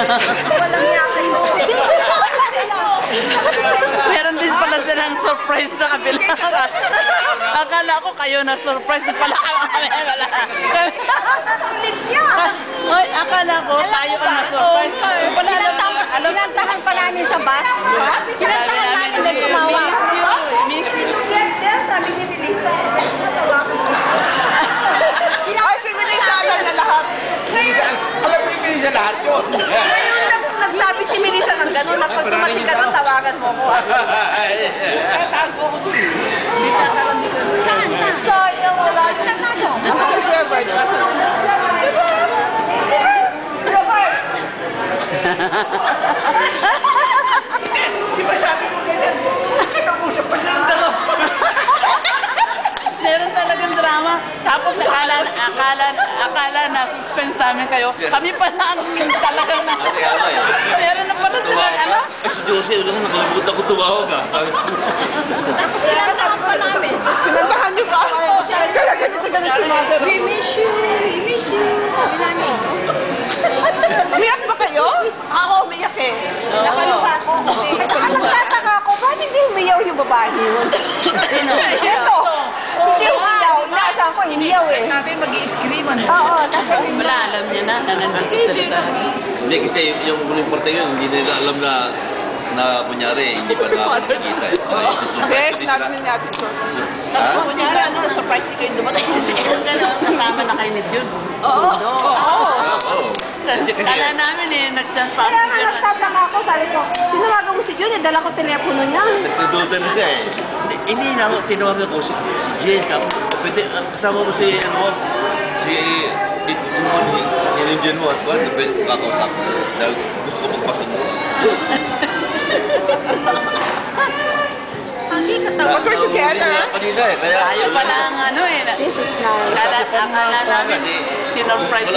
Walang yaka yun. Meron din pala silang surprise na kabila. Akala ko kayo na surprise pala. Sulit niya. Ay, akala ko tayo ang na-surprise. Kinantahan pa namin sa bus. Kinantahan namin na tumawag. Miss you. Sabi ni Melissa. Ay, si Melissa alam na lahat. Alam mo yung Melissa lahat yun. Ngayon lang nagsabi si Melissa ng gano'n na pag tumating ka doon, tawagan mo ko. Saan ko doon? Saan? Sayang, wala yung tatanong. Si Robert. Di ba sabi mo ganyan? Usap pa silang dalawa. Meron talagang drama. Tapos akala na suspense namin kayo. Kami pala ang talagang na. Meron na pala silang ano? Ay, si Josie, wala nga, nakalimutan ko tumawag ah. Tapos kinantahan pa namin. Pinantahan niyo ba? Kaya ganito si mother. We miss you, we miss you. Sabi namin. Umiyak ba kayo? Ako umiyak eh. Nakaluha ko. Nagtataka ako, ba't hindi umiyaw yung babae yun? Ito. Hindi umiyaw. Nasaan ko, umiyaw eh. Natin mag-i-scream ano? Oo, nasa Wala, alam niya na nandito talaga. Hindi, kasi yung uling parte yun, hindi nila alam na kunyari, hindi pa na makikita eh. Okay, sinabi na natin to. Kunyari, surprise ni kayo dumating sa kung gano'n, kasama na kayo ni Jude. Oo. Oo. Kala namin eh, nag-chant pa. Kaya nga nagtataka ako, sabi ko, tinawagan mo si Jun, dala ko telepono niya. Nagdududa na siya eh. Hindi na ako, tinawagan ko si Jen. Tapos, pwede, kasama mo si, ano mo, si Jen mo at kung pwede kakausap mo. Dahil gusto ko magpasok mo. Hindi ka tawag. We're together. Kanina eh. Kaya Ayaw pala ang ano eh. This is nice. Akala namin, sinurprise